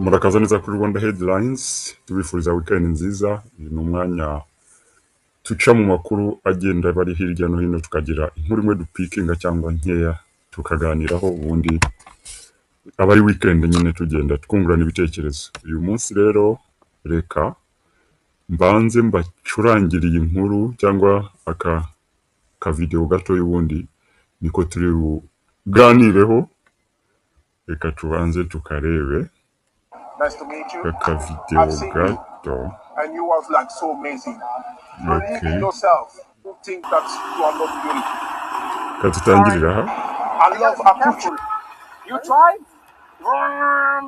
murakaza neza kuri Rwanda Headlines tubifuriza weekend nziza. Uyu ni umwanya tuca mu makuru agenda bari hirya no hino, tukagira inkuru imwe dupikinga cyangwa nkeya tukaganiraho, ubundi aba ari weekend nyine tugenda twungurana ibitekerezo. Uyu munsi rero reka mbanze mbacurangiriye inkuru cyangwa aka video gato, y'ubundi niko turi buganireho. Reka tubanze tukarebe Nice to meet you. aka video I've seen you, gato. and you are like so amazing. Believe in Okay, yourself. Don't think that you are not unique. katutangirira aha. I love approach. You drive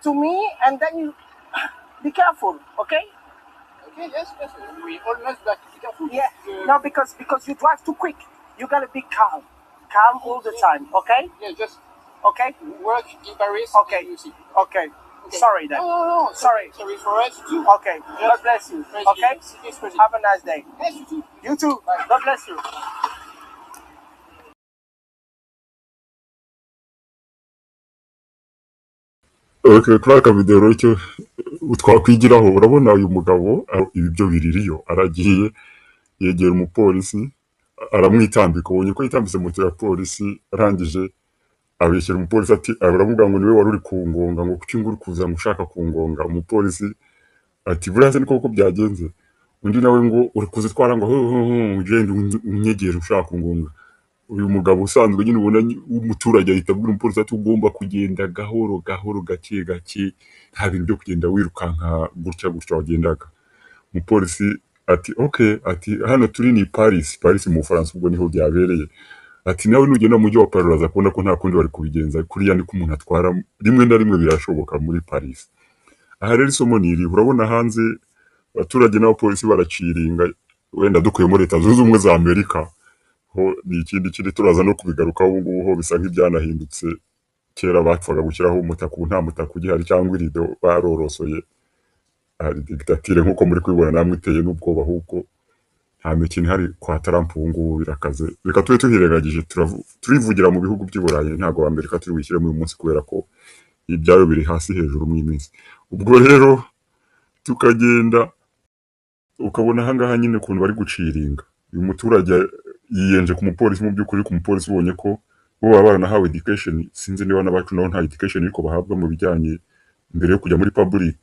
to me and then you be careful, okay? Okay, yes, we almost like to be careful. Yeah. No, because you drive too quick. You gotta be calm. Calm all the time, okay? Yeah, just Okay? work in Paris. Okay. And you see. Okay. Okay. Sorry then. No. Sorry. Sorry for us too. Okay. God bless you. Okay? It's crazy. Have a nice day. Yes, you too. You too. God bless you. Okay, kuri aka video rero icyo twakwigiraho, urabona uyu mugabo ibi byo biririyo aragiye yegera umupolisi aramwitambika. Ubonye ko yitambitse moto ya polisi, arangije abeshyira umupolisi ati, aravuga ngo niwe wari uri kungonga, ngo kuki ngo uri kuza ngo ushaka kungonga. Umupolisi ati buriya se niko koko byagenze. Undi nawe ngo uri kuzitwara ngo ugende unyegere ushaka kungonga. Uyu mugabo usanzwe nyine ubona umuturage ahita abwira umupolisi ati ugomba kugenda gahoro gahoro, gake gake, nta bintu byo kugenda wirukanka gutya gutya wagendaga. Umupolisi ati okay, ati hano turi ni Paris mu Bufaransa, ubwo niho byabereye. Ati nawe nugenda mu mujyi wa Paris uraza kubona ko nta kundi bari kubigenza, kuriya niko umuntu atwara, rimwe na rimwe birashoboka muri Paris. Aha rero isomo ni iri, urabona hanze abaturage n'abapolisi baraciringa, wenda dukuye muri Leta Zunze Ubumwe za Amerika ho ni ikindi kiri turaza no kubigarukaho. Ubu ngubu ho bisa nk'ibyanahindutse, kera bapfaga gushyiraho umutaka, ubu nta mutaka ugihari cyangwa irido, barorosoye. Hari dictature nk'uko muri kubibona namwe, iteye n'ubwoba, ahubwo nta mikino ihari kwa Trump. Ubu ngubu birakaze. Reka tube tuhirengagije, turivugira mu bihugu by'i Burayi, ntabwo Amerika turi wishyiremo uyu munsi kubera ko ibyayo biri hasi hejuru mu minsi. Ubwo rero tukagenda ukabona ahangaha nyine ukuntu bari guciringa. Uyu muturage yiyenje ku mupolisi, mu by'ukuri ku mupolisi ubonye ko bo baba baranahawe education. Sinzi niba n'abacu nabo nta education ariko bahabwa mu bijyanye mbere yo kujya muri public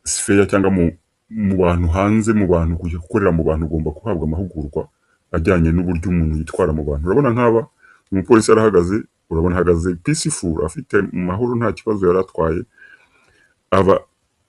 sphere cyangwa mu bantu hanze, mu bantu kujya gukorera mu bantu, ugomba guhabwa amahugurwa ajyanye n'uburyo umuntu yitwara mu bantu. Urabona nk'aba umupolisi arahagaze, urabona ahagaze peaceful, afite mu mahoro, nta kibazo yari atwaye. Aba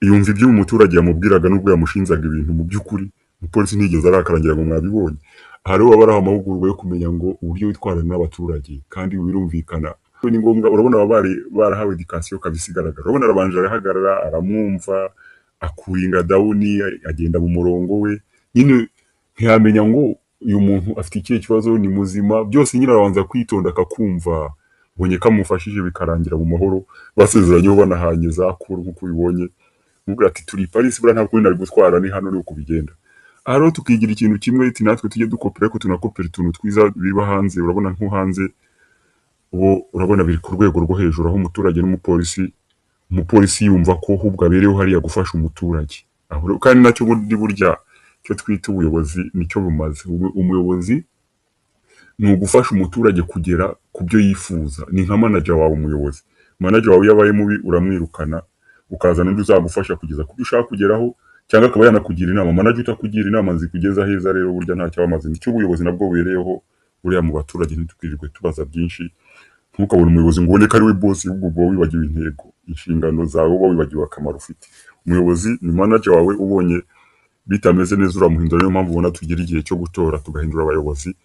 yumva ibyo umuturage yamubwiraga n'ubwo yamushinzaga ibintu, mu by'ukuri umupolisi ntigeze arakarangira ngo mwabibonye. Aha rero baba baraha amahugurwa yo kumenya ngo uburyo witwara n'abaturage, kandi birumvikana ni ngombwa. Urabona baba barahawe education kabisa igaragara. Urabona arabanje arahagarara, aramwumva, akuringa dawuni, agenda mu murongo we, nyine ntiyamenya ngo uyu muntu afite ikihe kibazo, ni muzima, byose nyine arabanza kwitonda akakumva. Ubonye ko amufashije bikarangira mu mahoro, basezeranyeho banahanye za kuru nk'uko ubibonye. Mubwira ati turi Paris, buriya nta kundi nari gutwara, ni hano ni uko bigenda. Aha rero tukigira ikintu kimwe, iti natwe tujye dukopera, ariko tunakopera utuntu twiza biba hanze. Urabona nko hanze ubu urabona biri ku rwego rwo hejuru, aho umuturage umupolisi yumva ko ahubwo abereyeho hariya gufasha umuturage. Aho kandi nacyo burya cyo twita ubuyobozi nicyo bumaze. Umuyobozi ni ugufasha umuturage kugera ku byo yifuza. Ni nka manager wawe. Umuyobozi, manager wawe yabaye mubi uramwirukana, ukazana undi uzagufasha kugeza ku byo ushaka kugeraho, cyangwa akaba yanakugira inama. Manager utakugira inama zikugeza heza, rero burya nta cyabamaze. Nicyo ubuyobozi nabwo bubereyeho buriya mu baturage. Ntitwirirwe tubaza byinshi, ntukabona umuyobozi ngo ubone ko ari we boss, ahubwo uba wibagiwe intego, inshingano zawe, uba wibagiwe akamaro ufite. Umuyobozi ni manager wawe, ubonye bitameze neza uramuhindura. Niyo mpamvu ubona tugira igihe cyo gutora tugahindura abayobozi.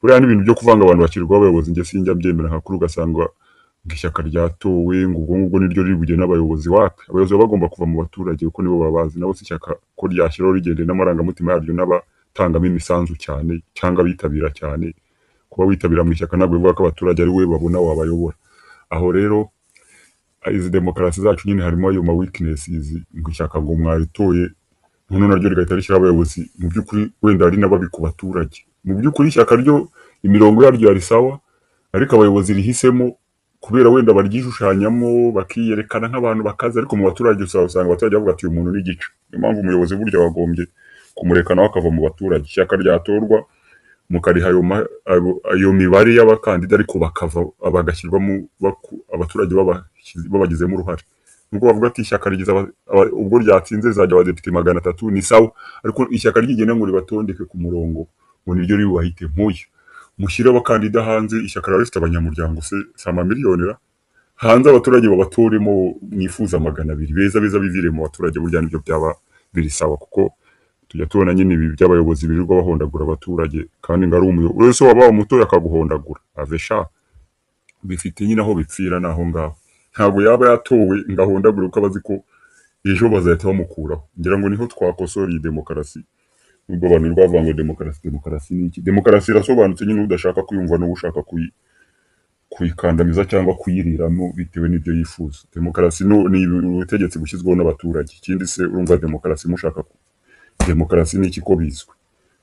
Buriya n'ibintu byo kuvanga abantu bakirwa abayobozi, njye sinjya byemera. Nka kuri ugasanga ishyaka ryatowe ngo ubwo ngubwo niryo riri bugene abayobozi. Wapi, abayobozi baba bagomba kuva mu baturage, kuko nibo babazi. Nabo si ishyaka ko ryashyiraho rigendeye n'amarangamutima yaryo n'abatangamo imisanzu cyane cyangwa bitabira cyane. Kuba witabira mu ishyaka ntabwo bivuga ko abaturage ari we babona wabayobora. Aho rero izi demokarasi zacu nyine harimo ayo ma weaknesses, ngo ishyaka ngo mwaritoye none naryo rigahita rishyiraho abayobozi mu by'ukuri wenda ari n'ababi ku baturage. Mu by'ukuri ishyaka ryo imirongo yaryo yari sawa, ariko abayobozi rihisemo kubera wenda baryishushanyamo bakiyerekana nk'abantu bakaze, ariko mu baturage usanga abaturage bavuga ati uyu muntu ni gica. Niyo mpamvu umuyobozi burya wagombye kumureka nawe akava mu baturage, ishyaka ryatorwa mukariha ayo mibare y'abakandida, ariko bagashyirwamo abaturage babagizemo uruhare. Nubwo bavuga ati ishyaka rigize ubwo ryatsinze rizajya abadepite 300 ni sawa, ariko ishyaka ryigena ngo ribatondeke ku murongo ngo niryo ribahite mpuye mushyire abakandida hanze. Ishyaka riba rifite abanyamuryango se miliyoni hanze, abaturage babatoremo mwifuza 200 beza bivire mu baturage, burya nibyo byaba biri sawa. Kuko tujya tubona nyine ibi by'abayobozi birirwa bahondagura abaturage, kandi ngari umuyobozi wese waba umutoya akaguhondagura avesha bifite nyine aho bipfira naho ngaho. Ntabwo yaba yatowe ngahondagura uko abazi ko ejo bazahita bamukuraho. Ngira ngo niho twakosora iyi demokarasi. Ubwo abantu bavuga ngo demokarasi ni iki? Demokarasi irasobanutse nyine, udashaka kuyumva no gushaka kuyikandamiza cyangwa kuyiriramo bitewe n'ibyo yifuza. Demokarasi ni ubutegetsi bushyizweho n'abaturage. Ikindi se urumva demokarasi mushaka demokarasi ni iki ko bizwi?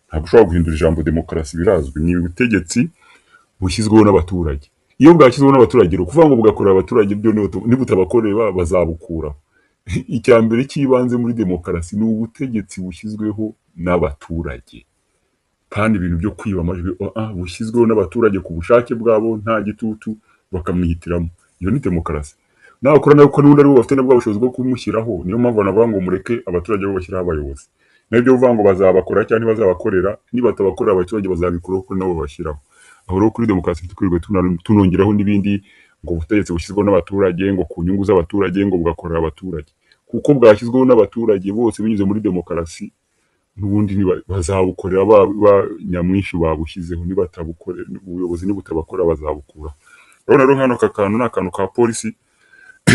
Ntabwo ushobora guhindura ijambo demokarasi, birazwi. Ni ubutegetsi bushyizweho n'abaturage. Iyo bwashyizweho n'abaturage rero kuvuga ngo bugakorera abaturage, byo nibutabakorera bazabukuraho. Icya mbere cy'ibanze muri demokarasi ni ubutegetsi bushyizweho n'abaturage, kandi ibintu byo kwiba amajwi bushyizweho n'abaturage ku bushake bwabo, nta gitutu bakamwihitiramo. Iyo ni demokarasi. Nakora nako n'undi ari bo bafite nabwo ubushobozi bwo kumushyiraho. Niyo mpamvu navuga ngo mureke abaturage bo bashyiraho abayobozi. Nabyo uvuga ngo bazabakora cyangwa ntibazabakorera, nibatabakora abaturage bazabikora kuko nabo bashyiraho. Aho rero kuri demokarasi twirwe tunongeraho n'ibindi, ngo ubutegetsi bushyizweho n'abaturage, ngo ku nyungu z'abaturage, ngo bugakorera abaturage. Kuko bwashyizweho n'abaturage bose binyuze muri demokarasi, n'ubundi bazabukorera nyamwinshi babushyizeho. Nibatabukorera ubuyobozi nibutabakora bazabukura. Rero hano kakantu ni akantu ka polisi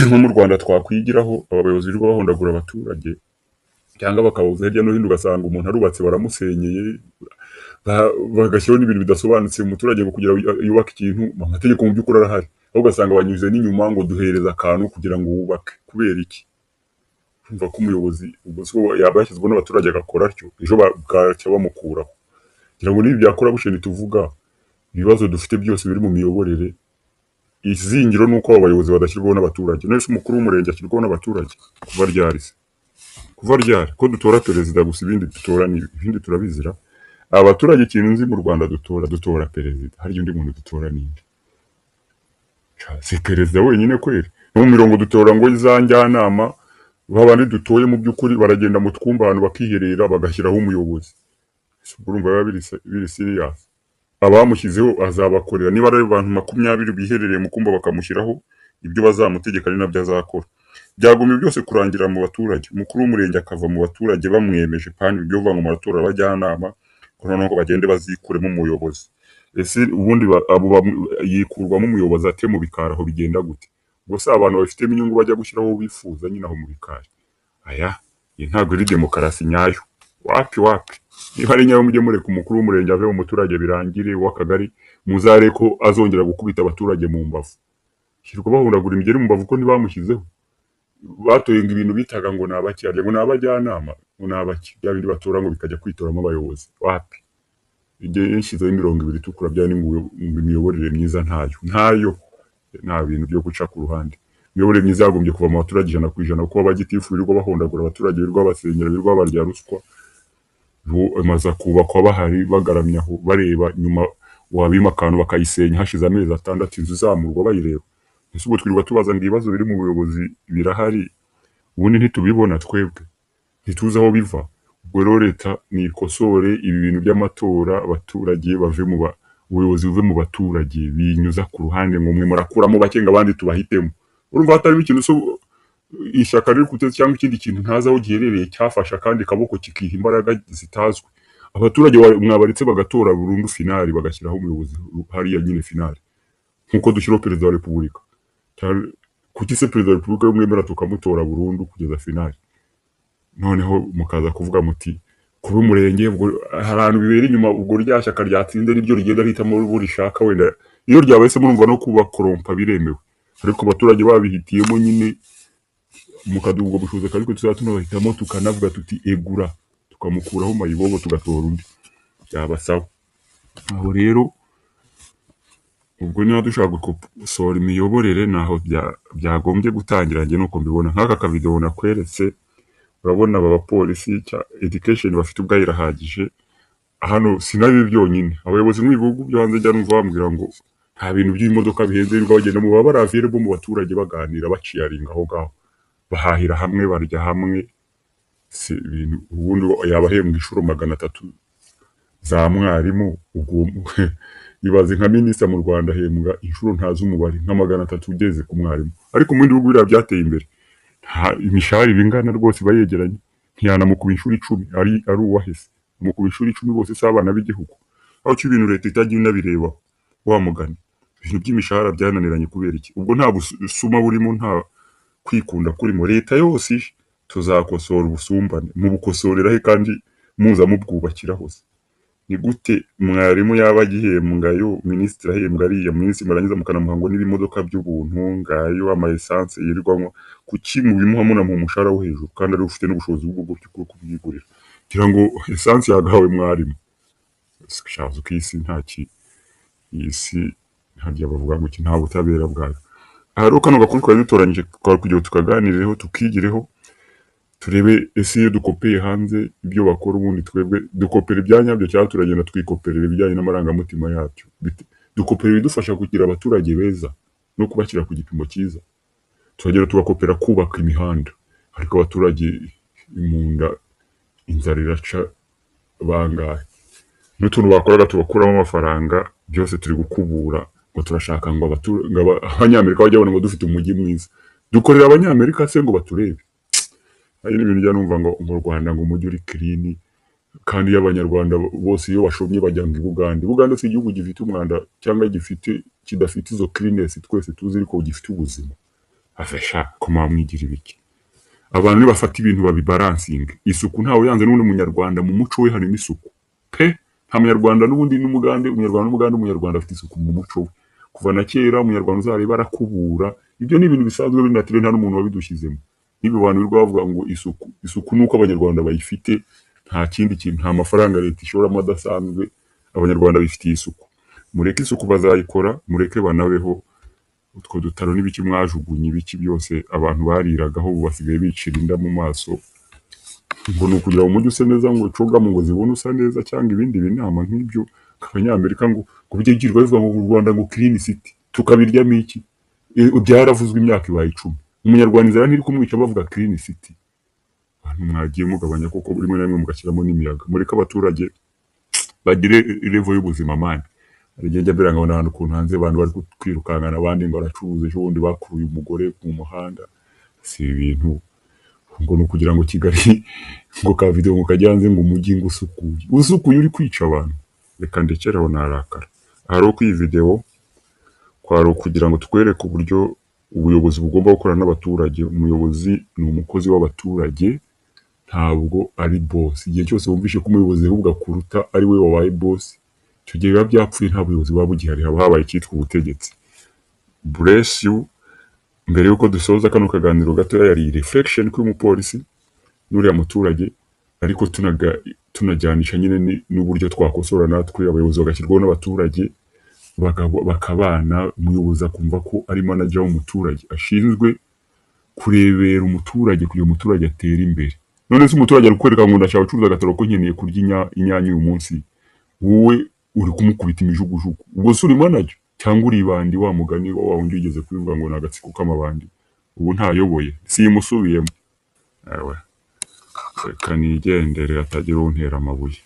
nko mu Rwanda twakwigiraho. Abayobozi birirwa bahondagura abaturage cyangwa bakabuza hirya no hino, ugasanga umuntu arubatse baramusenyeye, bagashyiraho n'ibintu bidasobanutse umuturage ngo kugira yubake ikintu, amategeko mu by'ukuri arahari, aho ugasanga banyuze n'inyuma ngo duhereza akantu kugira ngo wubake. Kubera iki? Umva ko umuyobozi ubwo yaba yashyizweho n'abaturage agakora atyo, ejo bwacya bamukuraho. Kugira ngo nibi byakora busheni tuvuga ibibazo dufite byose biri mu miyoborere, izingiro nuko abayobozi badashyirwaho n'abaturage. Nese umukuru w'umurenge ashyirwaho n'abaturage kuva ryari ko dutora perezida gusa, ibindi dutora ibindi turabizira. Abaturage ikintu nzi mu Rwanda dutora perezida, hari undi muntu dutora ninde? Si perezida wenyine kweri. No mu mirongo dutora ngo izanjyanama, babandi dutoye mu by'ukuri baragenda mu twumba abantu bakiherera bagashyiraho umuyobozi. Urumva biba biri serious. Abamushyizeho azabakorera. Niba ari abantu 20 biherereye mu kumba bakamushyiraho, ibyo bazamutegeka ari nabyo azakora. Byagomye byose kurangira mu baturage. Umukuru w'umurenge akava mu baturage bamwemeje, kandi ibyo bava mu matora abajyanama kuno ngo bagende bazikuremo umuyobozi. Ese ubundi yikurwamo umuyobozi ate mu bikara aho bigenda gute? Gusa abantu bafite inyungu bajya gushyiraho bifuza nyine aho mu bikari. Aya ntabwo ari demokarasi nyayo. Wapi niba ari nyayo mujye mureka umukuru w'umurenge ave mu muturage birangire, w'akagari muzare ko azongera gukubita abaturage mu mbavu. Hirwa bahundagura imigeri mu mbavu ko ntibamushyizeho. Batoyenga ibintu bitaga ngo nabakiyarye, ngo nabajyanama, ngo nabaki bya bindi batora ngo bikajya kwitoramo abayobozi. Wapi igihe yashyizeho 20 tukura bya ni mu miyoborere myiza ntayo. Nta bintu byo guca ku ruhande. Imiyoborere myiza yagombye kuva mu baturage 100% kuko abagitifu birirwa bahondagura abaturage, birirwa basenyera, birirwa barya ruswa, amaza kubakwa bahari bagaramyaho bareba, nyuma wabima akantu bakayisenya hashize amezi 6 inzu zamurwa bayireba. Ese ubwo twirirwa tubaza ngo ibibazo biri mu buyobozi birahari, ubundi ntitubibona twebwe, ntituzi aho biva. Ubwo rero leta nikosore ibi bintu by'amatora, abaturage bave mu ubuyobozi buve mu baturage, binyuza ku ruhande ngo mwe murakuramo bakenga abandi tubahitemo. Urumva hatari ikintu so ishyaka riri kuteza cyangwa ikindi kintu ntaza aho giherereye cyafasha kandi kaboko kikiha imbaraga zitazwe. Abaturage mwabaritse bagatora burundu finali, bagashyiraho umuyobozi hariya nyine finali, nkuko dushyiraho perezida wa repubulika. Kuki se perezida wa repubulika y'umwemera tukamutora burundu kugeza finali? Noneho mukaza kuvuga muti kuba umurenge hari ahantu bibera inyuma, ubwo ryashyaka ryatsinze nibyo rigenda ritamo burishaka. Wenda iyo ryabaye se murumva no kuba korompa biremewe, ariko abaturage babihitiyemo nyine mukadubwo bushoze ariko tuzatubahitamo tukanavuga tuti egura, tukamukuraho mayibobo tugatora undi, byabasaho. Aho rero ubwo niba dushaka gukosora imiyoborere naho byagombye gutangira, njye nuko mbibona. Nk'aka kavideo nakweretse, urabona aba bapolisi education bafite ubwayo irahagije. Hano sinabi byonyine, abayobozi mu bihugu byo hanze njya numva bambwira ngo nta bintu by'imodoka bihenze birirwa bagenda mu babara available mu baturage baganira baciyaringa aho ngaho, bahahira hamwe, barya hamwe. Si ibintu ubundi yabahembwa inshuro 300 za mwarimu, ubwo ibaze nka minisita mu Rwanda ahembwa inshuro ntazi umubare nka 300 ugeze ku mwarimu. Ariko mu bindi bihugu biriya byateye imbere imishahara ibingana rwose bayegeranye, ntiyanamukuba inshuro 10 ari uwahese, mukuba inshuro 10 bose si abana b'igihugu. Aho cyo ibintu leta itagiye inabireba wa mugani, ibintu by'imishahara byananiranye kubera iki? Ubwo nta busuma burimo, nta kwikunda kurimo. Leta yose tuzakosora ubusumbane, mu bukosorera he kandi muza mubwubakira hose. Ni gute mwarimu yaba agihembwayo, minisitiri ahembwa ariya, minisitiri marangiza mukanamuhango n'ibimodoka by'ubuntu ngayo, ama essence yirirwanwa, kuki mubimuha muna mu mushahara wo hejuru kandi ari ufite n'ubushobozi bwo kubyigurira? Kugira ngo essence yagahawe mwarimu, shazo kisi ntaki isi ntajya bavuga ngo nta butabera bwayo. Ahari kano gakuru twari dutoranyije kugira tukaganireho, tukigireho, turebe ese iyo dukopeye hanze ibyo bakora, ubundi twebwe dukopera ibyanyabyo cyangwa turagenda twikoperera ibijyanye n'amarangamutima yabyo. Dukopera ibidufasha kugira abaturage beza no kubashyira ku gipimo cyiza, turagera tugakopera kubaka imihanda, ariko abaturage imunda inzara iraca bangahe. N'utuntu bakoraga tubakuramo amafaranga byose turi gukubura ngo turashaka ngo abanyamerika bajya babona ngo dufite umujyi mwiza. Dukorera abanyamerika se ngo baturebe? Hari n'ibintu njya numva ngo mu Rwanda ngo umujyi uri clean, kandi y'abanyarwanda bose iyo bashomye bajya mu Bugande. Bugande si igihugu gifite umwanda cyangwa kidafite izo cleanness twese tuzi, ariko gifite ubuzima. Afasha ko mwamwigira ibiki? Abantu ni bafata ibintu babibalansinga. Isuku ntawe yanze, n'undi munyarwanda mu muco we harimo isuku pe. Nta munyarwanda n'ubundi n'umugande, umunyarwanda afite isuku mu muco we kuva na kera. Umunyarwanda uzareba arakubura, ibyo ni ibintu bisanzwe binatire, nta n'umuntu wabidushyizemo. Niba abantu birirwa bavuga ngo isuku nuko abanyarwanda bayifite, nta kindi kintu, nta mafaranga leta ishoramo adasanzwe, abanyarwanda bifitiye isuku. Mureke isuku bazayikora, mureke banabeho. Utwo dutaro n'ibiki mwajugunye ibiki byose abantu bariragaho, ubu basigaye bicira inda mu maso ngo ni ukugira umujyi use neza, ngo cogamo ngo zibone usa neza, cyangwa ibindi binama nk'ibyo. Abanyamerika ngo byigirwa bivuga ngo u Rwanda ngo clean city, tukabiryamo iki? Byaravuzwe imyaka ibaye 10. Umunyarwanda inzara ntiri kumwica bavuga clean city. Abantu mwagiye mugabanya koko rimwe na rimwe mugashyiramo n'imiyaga. Mureke abaturage bagire level y'ubuzima mani. Arigenda biranga ngo n'ahantu kuntu hanze abantu bari kwirukankana, abandi ngo baracuruza, ejo bundi bakuruye umugore mu muhanda. Si ibintu ngo ni ukugira ngo Kigali ngo ka video ngo kajyanze ngo umujyi ngo usukuye uri kwica abantu. Reka ndekeraho narakara. Ahari uko iyi video kwaro kugira ngo twereke uburyo ubuyobozi bugomba gukorana n'abaturage. Umuyobozi ni umukozi w'abaturage, ntabwo ari boss. Igihe cyose wumvishe ko umuyobozi ahubwo kuruta ari we wabaye boss, icyo gihe biba byapfuye, nta buyobozi buba bugihari, haba habaye icyitwa ubutegetsi. Bless you. Mbere yuko dusoza kano kaganiro gato, yari reflection kuri umupolisi n'uriya muturage, ariko tunajyanisha nyine n'uburyo twakosora natwe abayobozi bagashyirwaho n'abaturage bakabana. Umuyobozi akumva ko ari manager w'umuturage, ashinzwe kurebera umuturage kugira umuturage atera imbere. None se umuturage ari kwereka ngo ndashaka gucuruza agataro ko nkeneye kurya inyanya uyu munsi, wowe uri kumukubita imijugujugu. Ubwo se uri manager cyangwa uri bandi? Wa mugani wa wundi ugeze kubivuga ngo nagatsiko k'amabandi, ubu ntayoboye simusubiyemo. Ewe kanigendere atagira untera amabuye.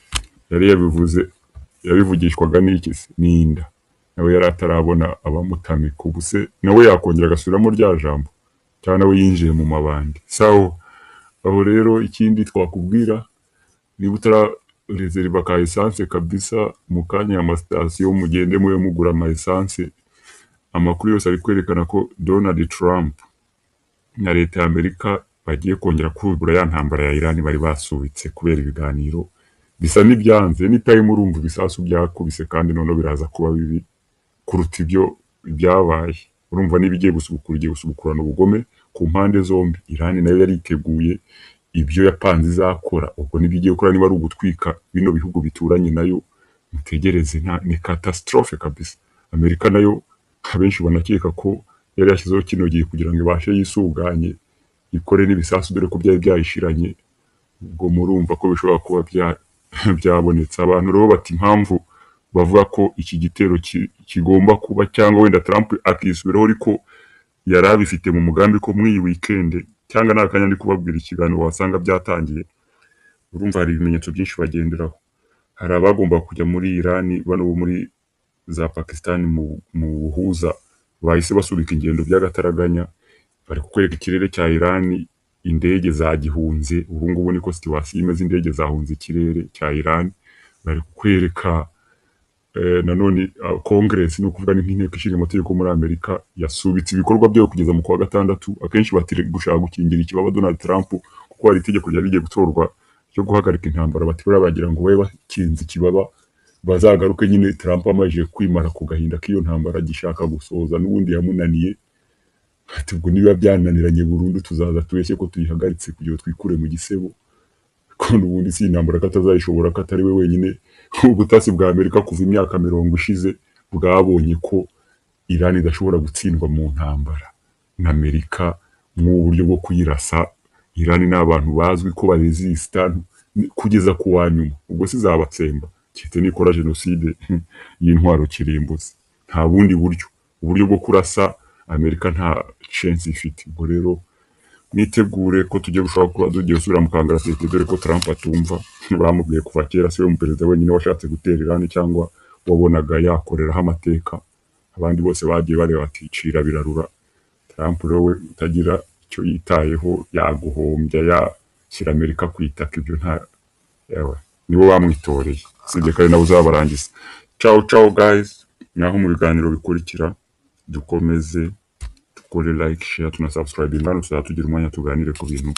Yari yabivuze, yabivugishwaga n'iki se? Ninda nawe yari atarabona abamutamika. Ubu se nawe yakongera agasubiramo rya jambo, cyane nawe yinjiye mu mabandi. Sawa, aho rero ikindi twakubwira, niba utararezerva ka essence kabisa, mu kanya amasitasiyo mugende muwe mugura ama essence. Amakuru yose ari kwerekana ko Donald Trump na leta ya Amerika bagiye kongera kubura ya ntambara ya Iran bari basubitse kubera ibiganiro bisa n'ibyanze. Ni time urumva ibisasu byakubise, kandi none biraza kuba bibi kuruta ibyo byabaye. Urumva nibigiye gusubukurana ubugome ku mpande zombi. Iran nayo yari iteguye ibyo yapanze izakora, ubwo nibigiye gukora niba ari ugutwika bino bihugu bituranye nayo. Mutegereze, ni catastrophe kabisa. Amerika nayo abenshi banakeka ko yari yashyizeho kino gihe kugira ngo ibashe yisuganye ikore n'ibisasu dore ko byari byayishiranye, ubwo murumva ko bishobora kuba byabonetse. Abantu rero bati impamvu bavuga ko iki gitero kigomba kuba cyangwa wenda Trump akisubiraho, ariko yari abifite mu mugambi ko muri iyi weekend cyangwa nta kanya ndi kubabwira ikiganiro wasanga byatangiye. Urumva hari ibimenyetso byinshi bagenderaho. Hari abagomba kujya muri Iran, bano bo muri za Pakistan mu buhuza bahise basubika ingendo by'agataraganya, bari kukwereka ikirere cya Iran, indege zagihunze. Ubu ngubu niko situation imeze, indege zahunze ikirere cya Iran. Bari kukwereka nanone Congress, no kuvuga n'inteko ishinga amategeko muri Amerika yasubitse ibikorwa byo kugeza mu kwa gatandatu. Akenshi batire gushaka gukingira ikibaba Donald Trump, kuko hari itegeko ryari rigiye gutorwa cyo guhagarika intambara. Batira bagira ngo babe bakinze ikibaba bazagaruke nyine Trump amaje kwimara ku gahinda k'iyo ntambara gishaka gusoza, n'ubundi yamunaniye. Ati ubwo niba byananiranye burundu tuzaza tubeshye ko tuyihagaritse kugira twikure mu gisebo, ko n'ubundi si intambara katazayishobora, katari we wenyine. Ubutasi bwa Amerika kuva imyaka 40 ishize bwabonye ko Iran idashobora gutsindwa mu ntambara na Amerika mu buryo bwo kuyirasa. Iran ni abantu bazwi ko baresista kugeza ku wanyuma, ubwo sizabatsemba cyite nikora genocide y'intwaro kirimbuzi. Nta bundi uburyo bwo kurasa Amerika nta chance ifite. Ubwo rero nitegure ko tujye gushaka kuba tugiye gusubira mu kangaratete, dore ko Trump atumva. Bamubwiye kuva kera siwe mu perezida wenyine washatse gutera Iran cyangwa wabonaga yakoreraho amateka. Abandi bose bagiye bareba ati cira birarura. Trump rero we utagira icyo yitayeho yaguhombya, yashyira Amerika kwitaka. Ibyo nta yawe nibo bamwitoreye, sibye kare nabo uzabarangiza. Ciao guys, naho mu biganiro bikurikira dukomeze dukore like, share, tuna subscribe, ngano tugira umwanya tuganire ku bintu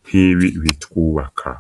nk'ibi bitwubaka.